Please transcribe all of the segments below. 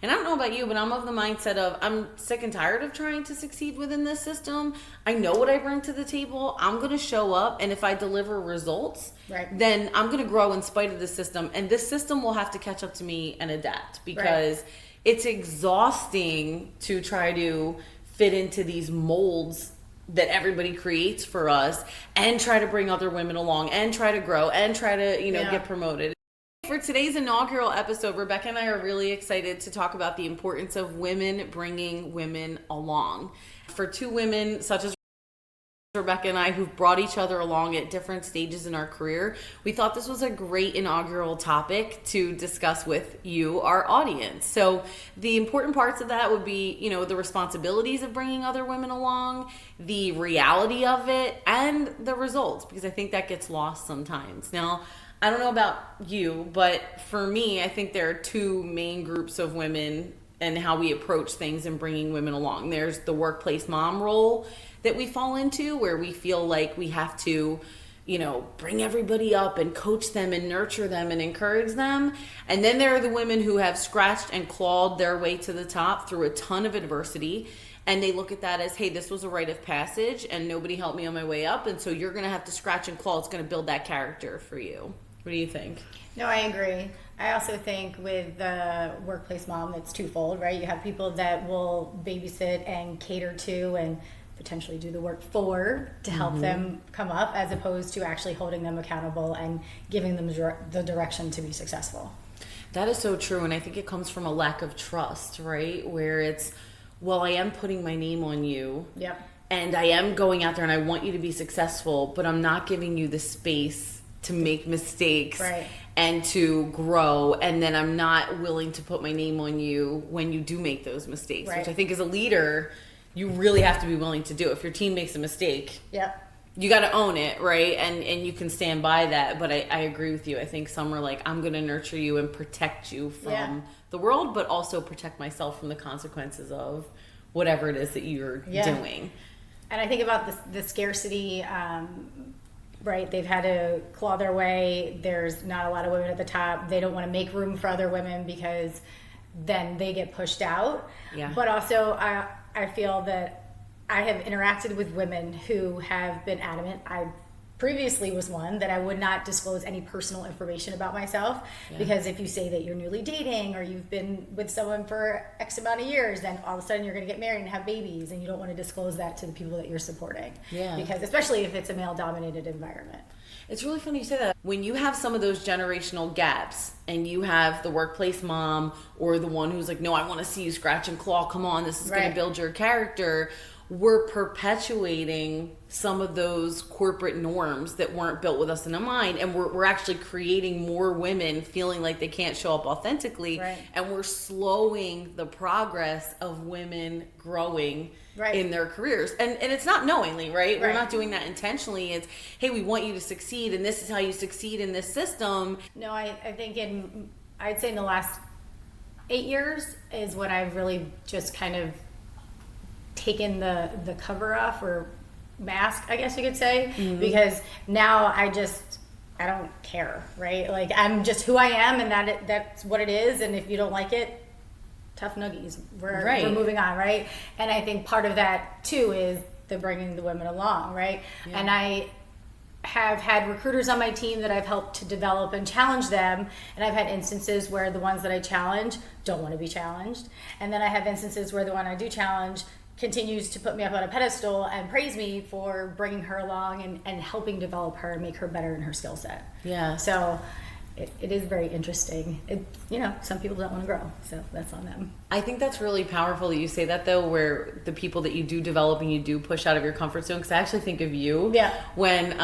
And I don't know about you, but I'm of the mindset of I'm sick and tired of trying to succeed within this system. I know what I bring to the table. I'm going to show up, and if I deliver results, then I'm going to grow in spite of the system. And this system will have to catch up to me and adapt, because it's exhausting to try to fit into these molds that everybody creates for us, and try to bring other women along, and try to grow, and try to, get promoted. For today's inaugural episode, Rebecca and I are really excited to talk about the importance of women bringing women along. For two women such as Rebecca and I, who've brought each other along at different stages in our career, we thought this was a great inaugural topic to discuss with you, our audience. So the important parts of that would be, the responsibilities of bringing other women along, the reality of it, and the results, because I think that gets lost sometimes. Now, I don't know about you, but for me, I think there are two main groups of women and how we approach things and bringing women along. There's the workplace mom role that we fall into, where we feel like we have to, bring everybody up and coach them and nurture them and encourage them. And then there are the women who have scratched and clawed their way to the top through a ton of adversity. And they look at that as, hey, this was a rite of passage and nobody helped me on my way up. And so you're going to have to scratch and claw. It's going to build that character for you. What do you think? No, I agree. I also think with the workplace mom, it's twofold, right? You have people that will babysit and cater to and potentially do the work for to help them come up, as opposed to actually holding them accountable and giving them the direction to be successful. That is so true. And I think it comes from a lack of trust, right? Where it's, well, I am putting my name on you. Yep. And I am going out there and I want you to be successful, but I'm not giving you the space to make mistakes and to grow, and then I'm not willing to put my name on you when you do make those mistakes, which I think as a leader, you really have to be willing to do. If your team makes a mistake, you got to own it, right? And you can stand by that. But I agree with you. I think some are like, I'm going to nurture you and protect you from the world, but also protect myself from the consequences of whatever it is that you're doing. And I think about the scarcity, right? They've had to claw their way. There's not a lot of women at the top. They don't want to make room for other women because then they get pushed out. But also, I feel that I have interacted with women who have been adamant. I previously was one that I would not disclose any personal information about myself, because if you say that you're newly dating or you've been with someone for X amount of years, then all of a sudden you're going to get married and have babies, and you don't want to disclose that to the people that you're supporting. Because especially if it's a male-dominated environment. It's really funny you say that. When you have some of those generational gaps and you have the workplace mom or the one who's like, no, I want to see you scratch and claw. Come on, this is going to build your character. We're perpetuating some of those corporate norms that weren't built with us in mind, and we're actually creating more women feeling like they can't show up authentically, and we're slowing the progress of women growing in their careers. And it's not knowingly, right? We're not doing that intentionally. It's, hey, we want you to succeed, and this is how you succeed in this system. No, I think I'd say in the last 8 years is when I've really just kind of taken the cover off, or mask, I guess you could say, because now I don't care, right? Like, I'm just who I am, and that's what it is. And if you don't like it, tough nuggies. We're moving on, right? And I think part of that too is the bringing the women along, right? And I have had recruiters on my team that I've helped to develop and challenge them, and I've had instances where the ones that I challenge don't want to be challenged, and then I have instances where the one I do challenge continues to put me up on a pedestal and praise me for bringing her along and helping develop her and make her better in her skill set. So it is very interesting. Some people don't want to grow, so that's on them. I think that's really powerful that you say that, though, where the people that you do develop and you do push out of your comfort zone, because I actually think of you when,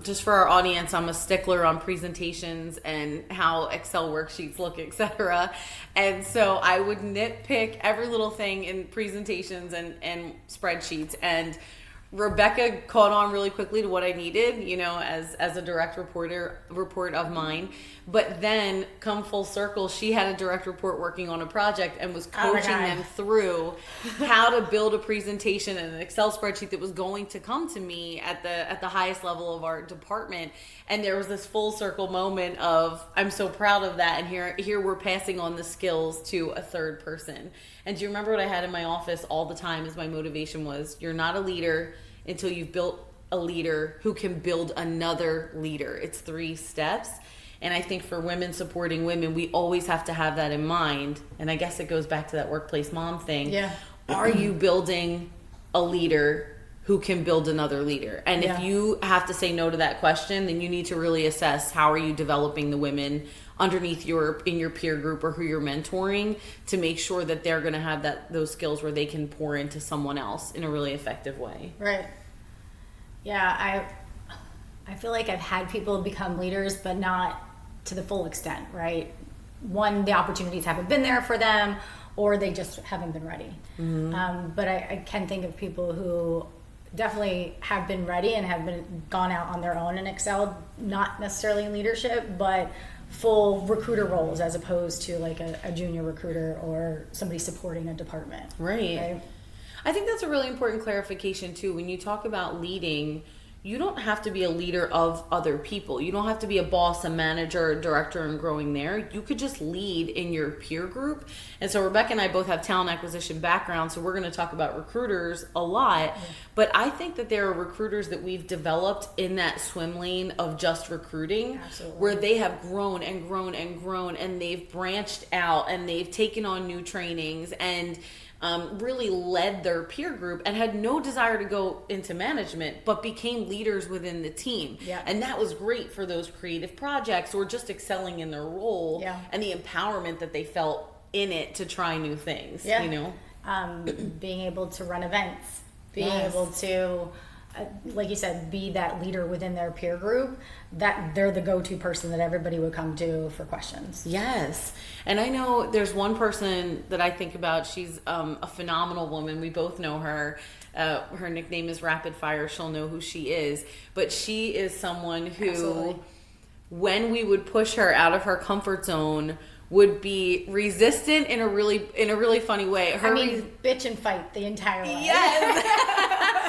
just for our audience, I'm a stickler on presentations and how Excel worksheets look, etc. And so I would nitpick every little thing in presentations and spreadsheets. And Rebecca caught on really quickly to what I needed, as a direct report of mine. But then, come full circle, she had a direct report working on a project and was coaching them through how to build a presentation and an Excel spreadsheet that was going to come to me at the highest level of our department. And there was this full circle moment of, I'm so proud of that, and here we're passing on the skills to a third person. And do you remember what I had in my office all the time as my motivation was, you're not a leader until you've built a leader who can build another leader. It's 3 steps. And I think for women supporting women, we always have to have that in mind. And I guess it goes back to that workplace mom thing. Yeah. Are you building a leader who can build another leader? And if you have to say no to that question, then you need to really assess, how are you developing the women underneath in your peer group or who you're mentoring, to make sure that they're going to have those skills where they can pour into someone else in a really effective way. Right. Yeah, I feel like I've had people become leaders, but not to the full extent, right? One, the opportunities haven't been there for them, or they just haven't been ready. Mm-hmm. But I can think of people who definitely have been ready and have gone out on their own and excelled, not necessarily in leadership, but full recruiter roles, as opposed to like a junior recruiter or somebody supporting a department. Right. I think that's a really important clarification too. When you talk about leading, you don't have to be a leader of other people. You don't have to be a boss, a manager, a director, and growing there. You could just lead in your peer group. And so Rebecca and I both have talent acquisition backgrounds, so we're going to talk about recruiters a lot. Yeah. But I think that there are recruiters that we've developed in that swim lane of just recruiting. Absolutely. Where they have grown and grown and grown, and they've branched out, and they've taken on new trainings, and really led their peer group and had no desire to go into management, but became leaders within the team. Yeah. And that was great for those creative projects or just excelling in their role. Yeah. And the empowerment that they felt in it to try new things. Yeah. Being able to run events, being able to, like you said, be that leader within their peer group, that they're the go-to person that everybody would come to for questions. Yes. And I know there's one person that I think about. She's a phenomenal woman. We both know her. Her nickname is Rapid Fire. She'll know who she is. But she is someone who, absolutely, when we would push her out of her comfort zone, would be resistant in a really funny way. Bitch and fight the entire way. Yes.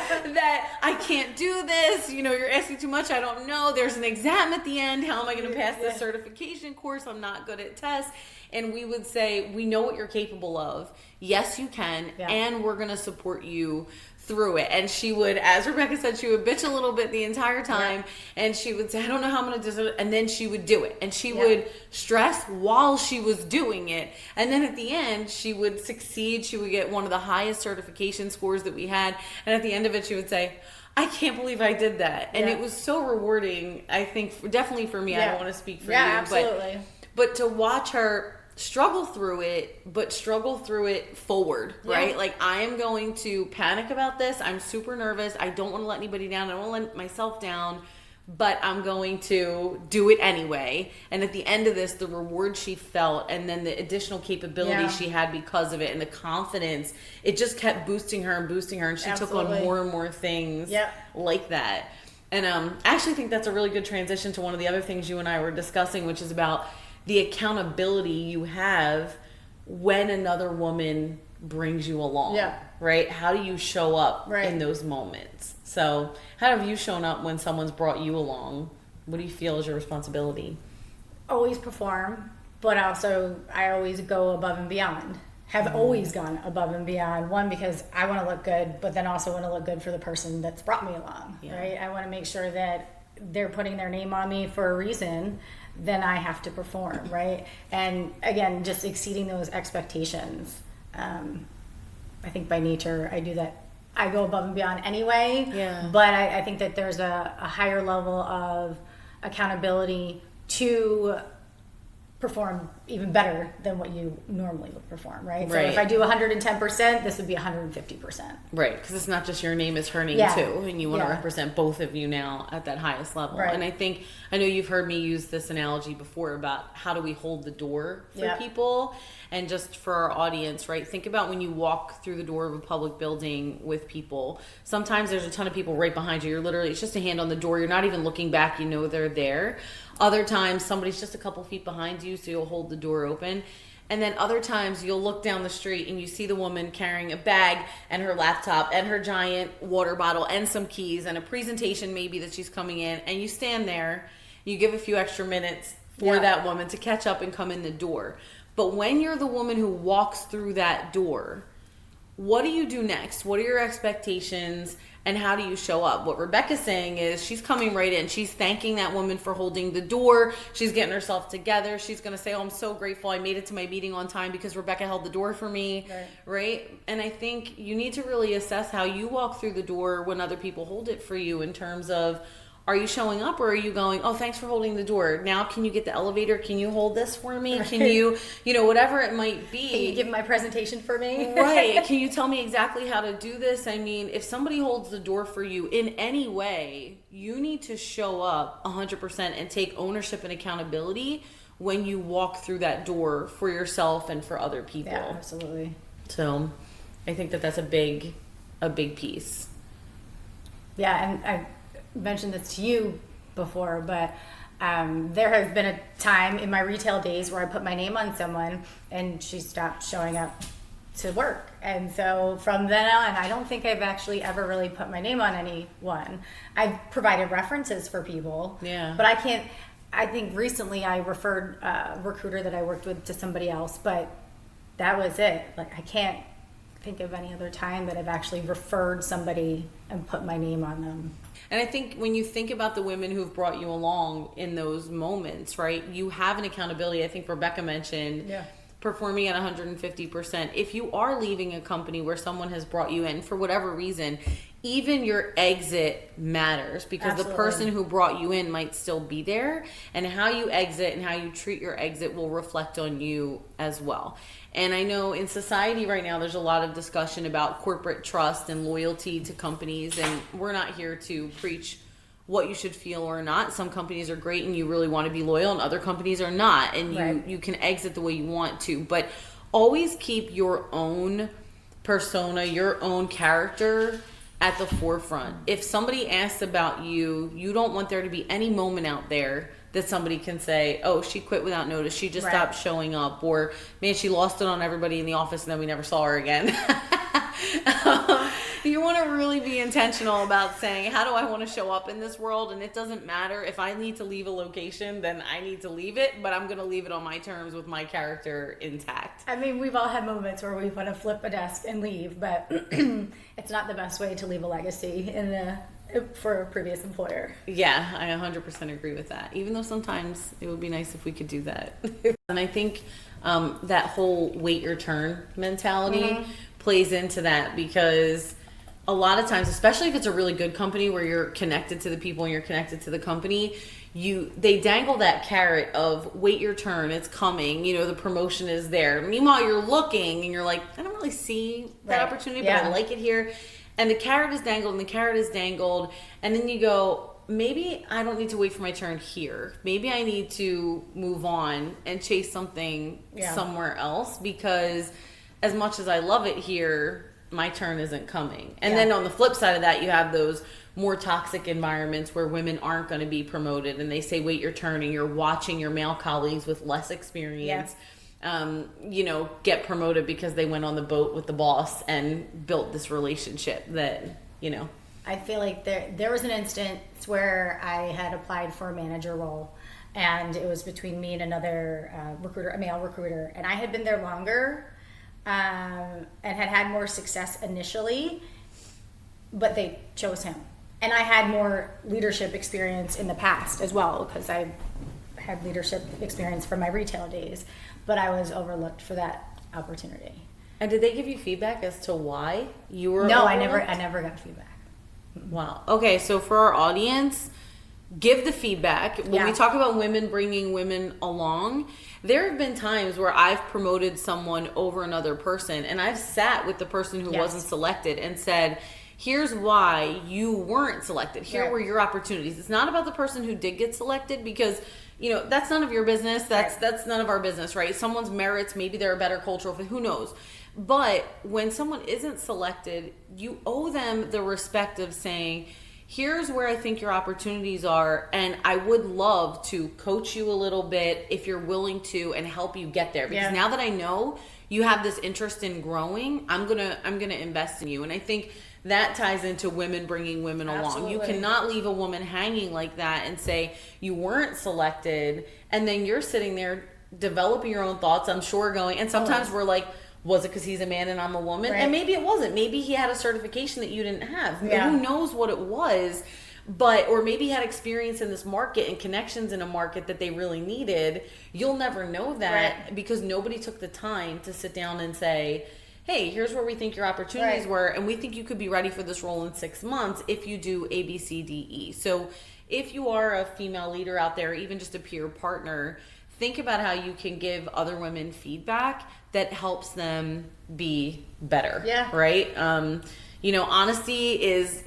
That I can't do this. You're asking too much. I don't know. There's an exam at the end. How am I going to pass this certification course? I'm not good at tests. And we would say, we know what you're capable of. Yes, you can. Yeah. And we're going to support you through it. And she would, as Rebecca said, she would bitch a little bit the entire time. Yeah. And she would say, I don't know how I'm going to do it. And then she would do it. And she would stress while she was doing it. And then at the end, she would succeed. She would get one of the highest certification scores that we had. And at the end of it, she would say, I can't believe I did that. And it was so rewarding, I think, definitely for me. I don't want to speak for you. Absolutely. But to watch her struggle through it, but struggle through it forward, right? Like, I am going to panic about this. I'm super nervous. I don't want to let anybody down. I don't want to let myself down, but I'm going to do it anyway. And at the end of this, the reward she felt, and then the additional capability she had because of it, and the confidence, it just kept boosting her. And she took on more and more things like that. And I actually think that's a really good transition to one of the other things you and I were discussing, which is about the accountability you have when another woman brings you along, right? How do you show up in those moments? So how have you shown up when someone's brought you along? What do you feel is your responsibility? Always perform, but also I always go above and beyond. Have always gone above and beyond. One, because I want to look good, but then also want to look good for the person that's brought me along, right? I want to make sure that they're putting their name on me for a reason. Then I have to perform, right? And again, just exceeding those expectations. I think by nature, I do that. I go above and beyond anyway. Yeah. But I think that there's a higher level of accountability to perform even better than what you normally would perform, right? So Right. if I do 110%, this would be 150%. Right, because it's not just your name, it's her name too, and you want to represent both of you now at that highest level. Right. And I know you've heard me use this analogy before about how do we hold the door for people, and just for our audience, right? Think about when you walk through the door of a public building with people. Sometimes there's a ton of people right behind you. You're literally, it's just a hand on the door. You're not even looking back. You know they're there. Other times somebody's just a couple feet behind you, so you'll hold the door open. And then other times you'll look down the street and you see the woman carrying a bag and her laptop and her giant water bottle and some keys and a presentation maybe that she's coming in, and you stand there, you give a few extra minutes for that woman to catch up and come in the door. But when you're the woman who walks through that door, what do you do next? What are your expectations and how do you show up? What Rebecca's saying is she's coming right in. She's thanking that woman for holding the door. She's getting herself together. She's going to say, oh, I'm so grateful I made it to my meeting on time because Rebecca held the door for me, right? And I think you need to really assess how you walk through the door when other people hold it for you, in terms of, are you showing up, or are you going, oh, thanks for holding the door. Now, can you get the elevator? Can you hold this for me? Can you, whatever it might be. Can you give my presentation for me? Right. Can you tell me exactly how to do this? I mean, if somebody holds the door for you in any way, you need to show up 100% and take ownership and accountability when you walk through that door for yourself and for other people. Yeah, absolutely. So I think that that's a big piece. Yeah, and I mentioned this to you before, but there has been a time in my retail days where I put my name on someone and she stopped showing up to work. And so from then on, I don't think I've actually ever really put my name on anyone. I've provided references for people, but I think recently I referred a recruiter that I worked with to somebody else, but that was it. Like, I can't think of any other time that I've actually referred somebody and put my name on them. And I think when you think about the women who've brought you along in those moments, right, you have an accountability. I think Rebecca mentioned performing at 150%. If you are leaving a company where someone has brought you in for whatever reason, even your exit matters, because the person who brought you in might still be there, and how you exit and how you treat your exit will reflect on you as well. And I know in society right now, there's a lot of discussion about corporate trust and loyalty to companies, and we're not here to preach what you should feel or not. Some companies are great and you really want to be loyal, and other companies are not, and you can exit the way you want to. But always keep your own persona, your own character at the forefront. If somebody asks about you, you don't want there to be any moment out there that somebody can say, oh, she quit without notice, she just stopped showing up, or man, she lost it on everybody in the office and then we never saw her again. You want to really be intentional about saying, how do I want to show up in this world? And it doesn't matter if I need to leave a location, then I need to leave it, but I'm going to leave it on my terms with my character intact. I mean, we've all had moments where we want to flip a desk and leave, but it's not the best way to leave a legacy for a previous employer. Yeah, I 100% agree with that. Even though sometimes it would be nice if we could do that. And I think that whole wait your turn mentality plays into that, because a lot of times, especially if it's a really good company where you're connected to the people and you're connected to the company, they dangle that carrot of wait your turn, it's coming, the promotion is there. Meanwhile, you're looking and you're like, I don't really see that opportunity, but I like it here. And the carrot is dangled and the carrot is dangled. And then you go, maybe I don't need to wait for my turn here. Maybe I need to move on and chase something somewhere else, because as much as I love it here, my turn isn't coming. And then on the flip side of that, you have those more toxic environments where women aren't going to be promoted, and they say wait your turn, and you're watching your male colleagues with less experience get promoted because they went on the boat with the boss and built this relationship that I feel like there was an instance where I had applied for a manager role, and it was between me and another recruiter, a male recruiter, and I had been there longer and had more success initially, but they chose him. And I had more leadership experience in the past as well, because I had leadership experience from my retail days, but I was overlooked for that opportunity. And did they give you feedback as to why you were No, overlooked? I never got feedback. Wow. Okay, so for our audience, give the feedback. When we talk about women bringing women along, there have been times where I've promoted someone over another person, and I've sat with the person who wasn't selected and said, here's why you weren't selected. Here were your opportunities. It's not about the person who did get selected, because that's none of your business. That's none of our business, right? Someone's merits, maybe they're a better cultural fit, who knows? But when someone isn't selected, you owe them the respect of saying, here's where I think your opportunities are, and I would love to coach you a little bit if you're willing to, and help you get there. Because now that I know you have this interest in growing, I'm gonna invest in you. And I think that ties into women bringing women along. You cannot leave a woman hanging like that and say you weren't selected, and then you're sitting there developing your own thoughts, I'm sure, going, and sometimes we're like, was it because he's a man and I'm a woman? And maybe it wasn't. Maybe he had a certification that you didn't have. Who knows what it was? Or maybe he had experience in this market and connections in a market that they really needed. You'll never know that because nobody took the time to sit down and say, hey, here's where we think your opportunities were, and we think you could be ready for this role in 6 months if you do A, B, C, D, E. So if you are a female leader out there, even just a peer partner, think about how you can give other women feedback that helps them be better. Right? Honesty is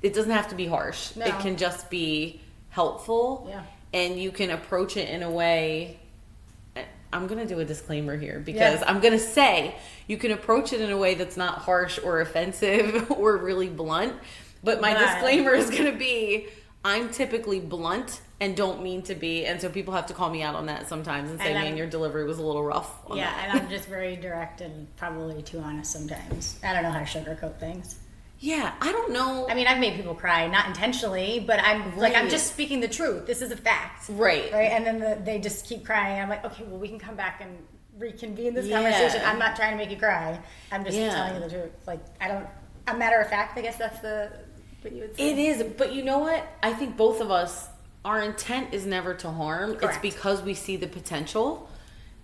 it doesn't have to be harsh. No. It can just be helpful. And you can approach it in a way. I'm going to do a disclaimer here because I'm going to say you can approach it in a way that's not harsh or offensive or really blunt. But my disclaimer is going to be, I'm typically blunt and don't mean to be, and so people have to call me out on that sometimes and say, man, your delivery was a little rough on that. And I'm just very direct and probably too honest sometimes. I don't know how to sugarcoat things. I don't know. I mean, I've made people cry, not intentionally, but I'm like, I'm just speaking the truth. This is a fact. Right? And then they just keep crying. I'm like, okay, well, we can come back and reconvene this conversation. I'm not trying to make you cry. I'm just telling you the truth. Like, a matter of fact, I guess that's what you would say. It is, but you know what? I think both of us, our intent is never to harm. Correct. It's because we see the potential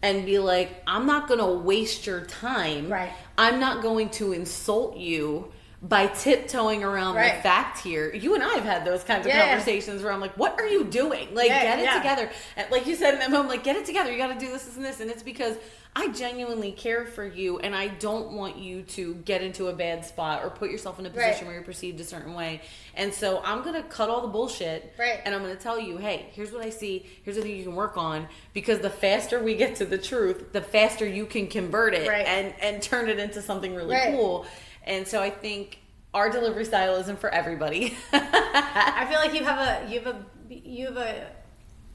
and be like, I'm not going to waste your time. Right. I'm not going to insult you by tiptoeing around the fact here. You and I have had those kinds of conversations where I'm like, what are you doing? Like, get it together. And like you said in that moment, like, get it together. You got to do this and this. And it's because I genuinely care for you, and I don't want you to get into a bad spot or put yourself in a position where you're perceived a certain way. And so I'm going to cut all the bullshit, and I'm going to tell you, hey, here's what I see. Here's the thing you can work on, because the faster we get to the truth, the faster you can convert it and turn it into something really cool. And so I think our delivery style isn't for everybody. I feel like you have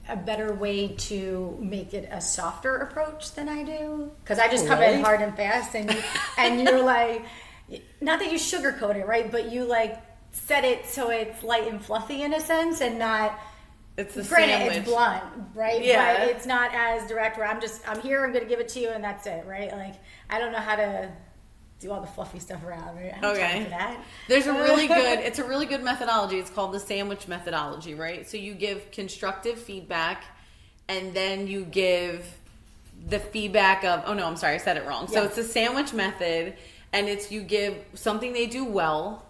a better way to make it a softer approach than I do, because I just come in hard and fast, and you're like, not that you sugarcoat it, right? But you like set it so it's light and fluffy in a sense, and not. It's the granted, sandwich. It's blunt, right? Yeah. But it's not as direct where I'm here, I'm going to give it to you, and that's it, right? Like, I don't know how to do all the fluffy stuff around, right? I don't have time for that. There's it's a really good methodology. It's called the sandwich methodology, right? So you give constructive feedback, and then you give the feedback of, oh no, I'm sorry, I said it wrong. So it's a sandwich method, and it's you give something they do well,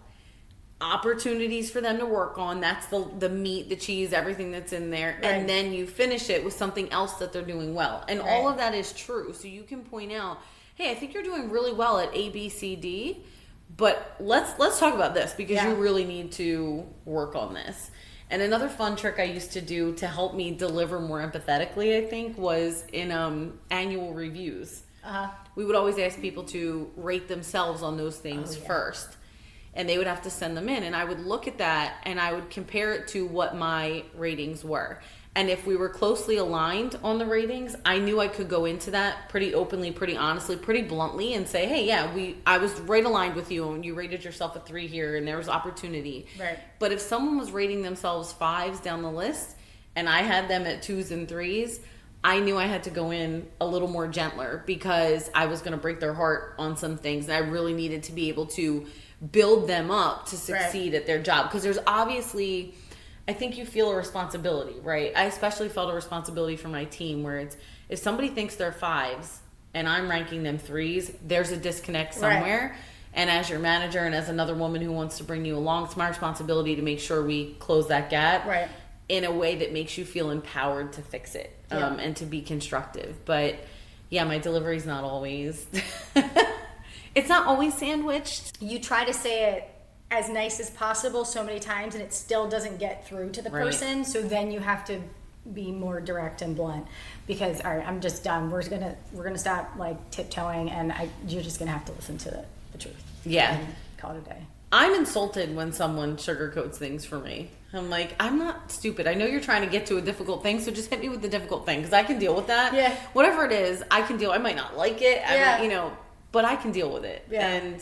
opportunities for them to work on. That's the meat, the cheese, everything that's in there. And then you finish it with something else that they're doing well. And all of that is true. So you can point out, hey, I think you're doing really well at A, B, C, D, but let's talk about this, because you really need to work on this. And another fun trick I used to do to help me deliver more empathetically, I think, was in annual reviews. We would always ask people to rate themselves on those things first. And they would have to send them in. And I would look at that, and I would compare it to what my ratings were. And if we were closely aligned on the ratings, I knew I could go into that pretty openly, pretty honestly, pretty bluntly, and say, hey, I was right aligned with you, and you rated yourself a 3 here, and there was opportunity. Right. But if someone was rating themselves 5s down the list, and I had them at 2s and 3s, I knew I had to go in a little more gentler, because I was going to break their heart on some things, and I really needed to be able to build them up to succeed at their job. Because there's obviously, I think you feel a responsibility, right? I especially felt a responsibility for my team, where it's, if somebody thinks they're 5s and I'm ranking them 3s, there's a disconnect somewhere. And as your manager and as another woman who wants to bring you along, it's my responsibility to make sure we close that gap. in a way that makes you feel empowered to fix it, and to be constructive. But yeah, my delivery's not always, it's not always sandwiched. You try to say it as nice as possible so many times and it still doesn't get through to the person. So then you have to be more direct and blunt, because all right, I'm just done. We're gonna stop like tiptoeing, and you're just gonna have to listen to the truth. Yeah. And call it a day. I'm insulted when someone sugarcoats things for me. I'm like, I'm not stupid. I know you're trying to get to a difficult thing, so just hit me with the difficult thing, because I can deal with that. Yeah. Whatever it is, I can deal. I might not like it, Yeah. but I can deal with it. Yeah. And,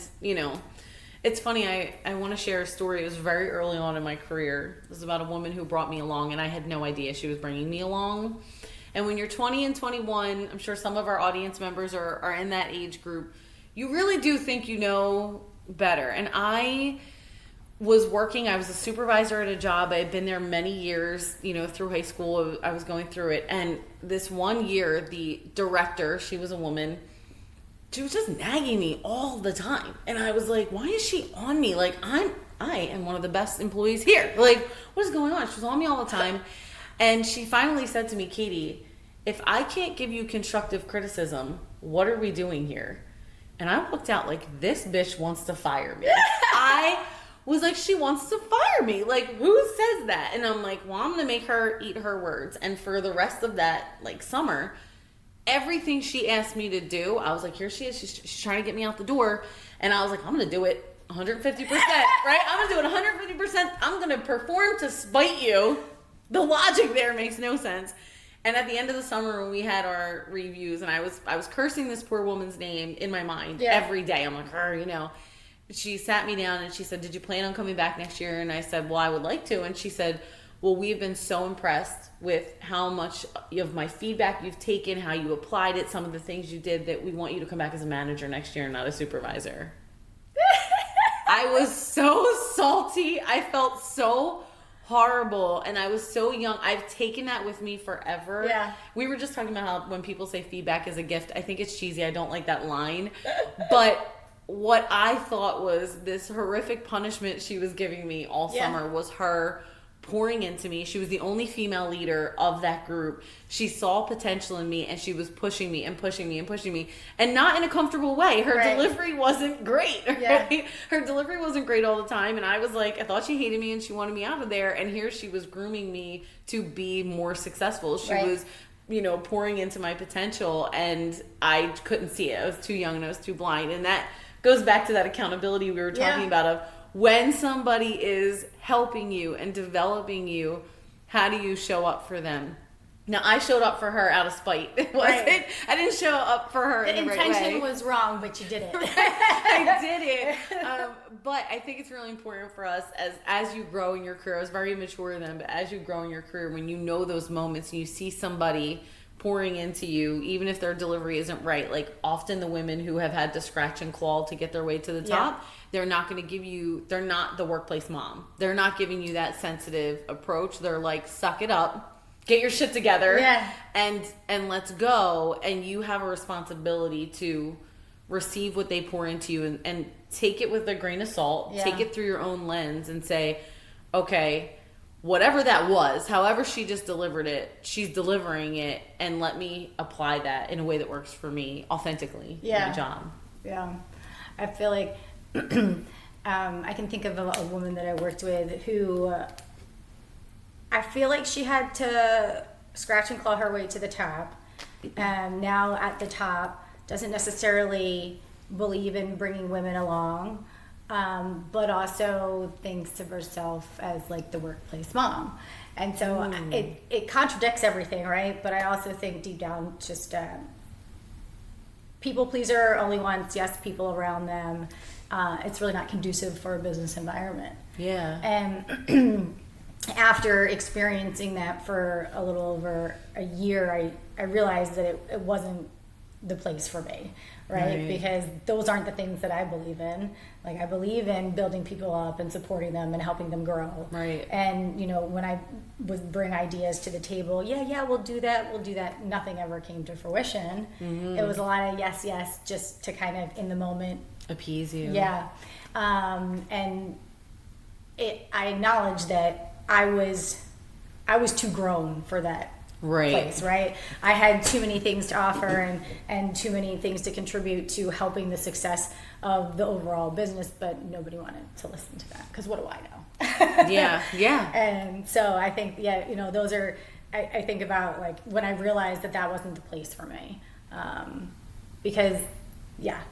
it's funny. I want to share a story. It was very early on in my career. It was about a woman who brought me along, and I had no idea she was bringing me along. And when you're 20 and 21, I'm sure some of our audience members are in that age group. You really do think you know better. And I was working. I was a supervisor at a job. I had been there many years, through high school. I was going through it. And this one year, the director, she was a woman, she was just nagging me all the time. And I was like, why is she on me? Like, I am one of the best employees here. Like, what is going on? She was on me all the time. And she finally said to me, Katie, if I can't give you constructive criticism, what are we doing here? And I looked out like, this bitch wants to fire me. I was like, she wants to fire me. Like, who says that? And I'm like, well, I'm going to make her eat her words. And for the rest of that, summer, everything she asked me to do, I was like, here she is. She's trying to get me out the door. And I was like, I'm going to do it 150%, right? I'm going to do it 150%. I'm going to perform to spite you. The logic there makes no sense. And at the end of the summer, when we had our reviews, and I was cursing this poor woman's name in my mind every day. I'm like, She sat me down and she said, did you plan on coming back next year? And I said, well, I would like to. And she said, well, we've been so impressed with how much of my feedback you've taken, how you applied it, some of the things you did, that we want you to come back as a manager next year and not a supervisor. I was so salty. I felt so horrible, and I was so young. I've taken that with me forever. Yeah. We were just talking about how when people say feedback is a gift, I think it's cheesy. I don't like that line. But what I thought was this horrific punishment she was giving me all summer was her pouring into me. She was the only female leader of that group. She saw potential in me, and she was pushing me and pushing me and pushing me, and not in a comfortable way. Her delivery wasn't great. Right? Her delivery wasn't great all the time, and I was like, I thought she hated me and she wanted me out of there, and here she was grooming me to be more successful. She was pouring into my potential, and I couldn't see it. I was too young and I was too blind. And that goes back to that accountability we were talking about of when somebody is helping you and developing you, how do you show up for them? Now, I showed up for her out of spite. I didn't show up for her in the right way. The intention was wrong, but you did it. I did it. But I think it's really important for us as you grow in your career. I was very immature then, but as you grow in your career, when you know those moments and you see somebody pouring into you, even if their delivery isn't right, like often the women who have had to scratch and claw to get their way to the top, they're not going to give you, they're not the workplace mom. They're not giving you that sensitive approach. They're like, suck it up, get your shit together, and let's go. And you have a responsibility to receive what they pour into you and take it with a grain of salt, take it through your own lens and say, okay, whatever that was, however she just delivered it, she's delivering it, and let me apply that in a way that works for me authentically in my job. Yeah. I feel like I can think of a woman that I worked with who I feel like she had to scratch and claw her way to the top. Now at the top, doesn't necessarily believe in bringing women along. But also thinks of herself as like the workplace mom. And so it contradicts everything, right? But I also think deep down, just people pleaser, only wants people around them. It's really not conducive for a business environment. Yeah. And after experiencing that for a little over a year, I realized that it wasn't the place for me, right? Because those aren't the things that I believe in. Like, I believe in building people up and supporting them and helping them grow. Right. And, when I would bring ideas to the table, we'll do that. Nothing ever came to fruition. Mm-hmm. It was a lot of yes, just to kind of, in the moment, appease you. Yeah. And I acknowledge that I was I was too grown for that right. place, right? I had too many things to offer and too many things to contribute to helping the success of the overall business, but nobody wanted to listen to that because what do I know? Yeah. And so I think, those are, I think about like when I realized that wasn't the place for me. Because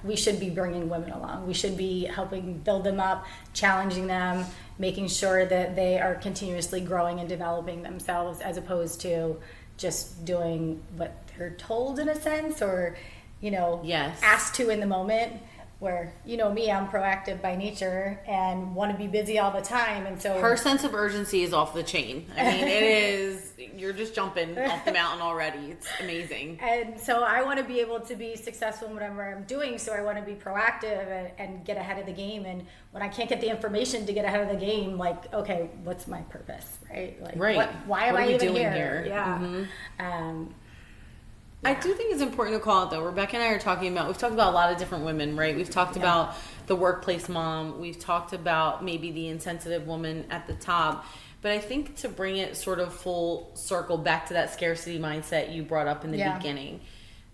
we should be bringing women along. We should be helping build them up, challenging them, making sure that they are continuously growing and developing themselves as opposed to just doing what they're told in a sense or, asked to in the moment. Where, me, I'm proactive by nature and want to be busy all the time. And so her sense of urgency is off the chain. I mean, it is, you're just jumping off the mountain already. It's amazing. And so I want to be able to be successful in whatever I'm doing. So I want to be proactive and get ahead of the game. And when I can't get the information to get ahead of the game, like, okay, what's my purpose? Right. Like, right. Why am I even here? Yeah. Mm-hmm. I do think it's important to call it though. Rebecca and I we've talked about a lot of different women, right? We've talked about the workplace mom. We've talked about maybe the insensitive woman at the top. But I think to bring it sort of full circle back to that scarcity mindset you brought up in the beginning,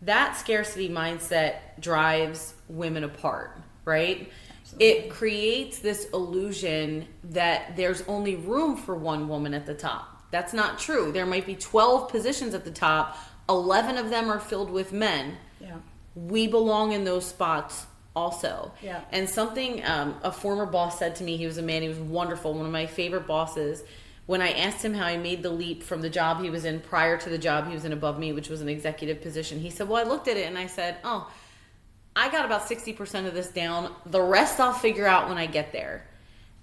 that scarcity mindset drives women apart, right? Absolutely. It creates this illusion that there's only room for one woman at the top. That's not true. There might be 12 positions at the top. 11 of them are filled with men. Yeah. We belong in those spots also. Yeah. And something a former boss said to me, he was a man, he was wonderful, one of my favorite bosses. When I asked him how he made the leap from the job he was in prior to the job he was in above me, which was an executive position, he said, well, I looked at it and I said, I got about 60% of this down. The rest I'll figure out when I get there.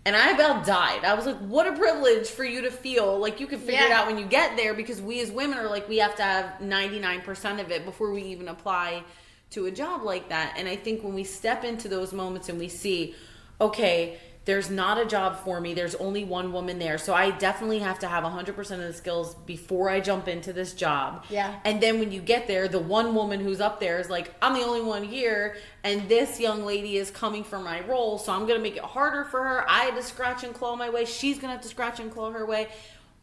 And I about died. I was like, what a privilege for you to feel like you can figure it out when you get there, because we as women are like, we have to have 99% of it before we even apply to a job like that. And I think when we step into those moments and we see, okay, there's not a job for me, there's only one woman there, so I definitely have to have 100% of the skills before I jump into this job. Yeah. And then when you get there, the one woman who's up there is like, I'm the only one here, and this young lady is coming for my role, so I'm going to make it harder for her. I had to scratch and claw my way. She's going to have to scratch and claw her way.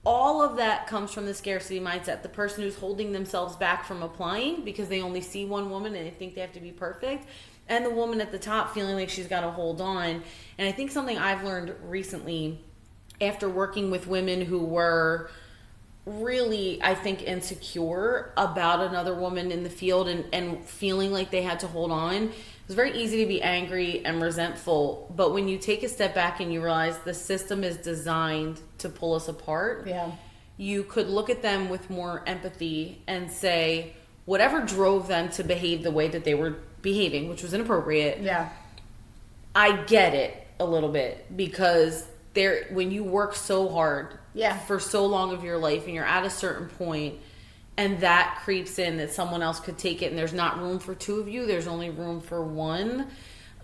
All of that comes from the scarcity mindset. The person who's holding themselves back from applying because they only see one woman and they think they have to be perfect. And the woman at the top feeling like she's got to hold on. And I think something I've learned recently after working with women who were really, I think, insecure about another woman in the field and feeling like they had to hold on, it was very easy to be angry and resentful. But when you take a step back and you realize the system is designed to pull us apart, you could look at them with more empathy and say, whatever drove them to behave the way that they were behaving, which was inappropriate. Yeah. I get it a little bit, because when you work so hard for so long of your life and you're at a certain point and that creeps in that someone else could take it and there's not room for two of you, there's only room for one.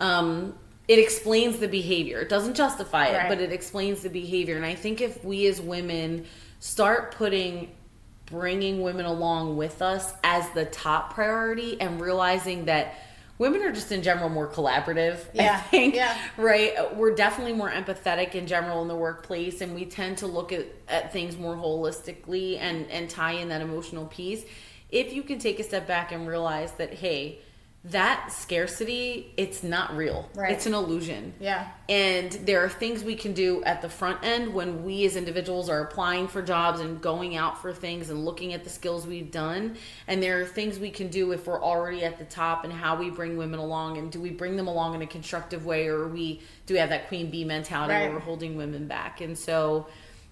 It explains the behavior. It doesn't justify it, but it explains the behavior. And I think if we as women start bringing women along with us as the top priority and realizing that women are just in general more collaborative, I think, right? We're definitely more empathetic in general in the workplace, and we tend to look at things more holistically and tie in that emotional piece. If you can take a step back and realize that, hey, that scarcity, it's not real. Right. It's an illusion. Yeah. And there are things we can do at the front end when we as individuals are applying for jobs and going out for things and looking at the skills we've done. And there are things we can do if we're already at the top and how we bring women along. And do we bring them along in a constructive way, or do we have that queen bee mentality where we're holding women back? And so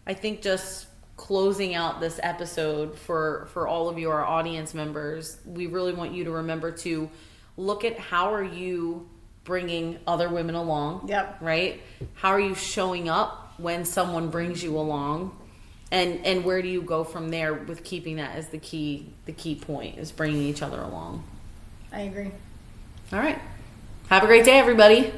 I think just closing out this episode for all of you, our audience members, we really want you to remember to look at how are you bringing other women along, right? How are you showing up when someone brings you along? And where do you go from there with keeping that as the key point, is bringing each other along. I agree. All right. Have a great day, everybody.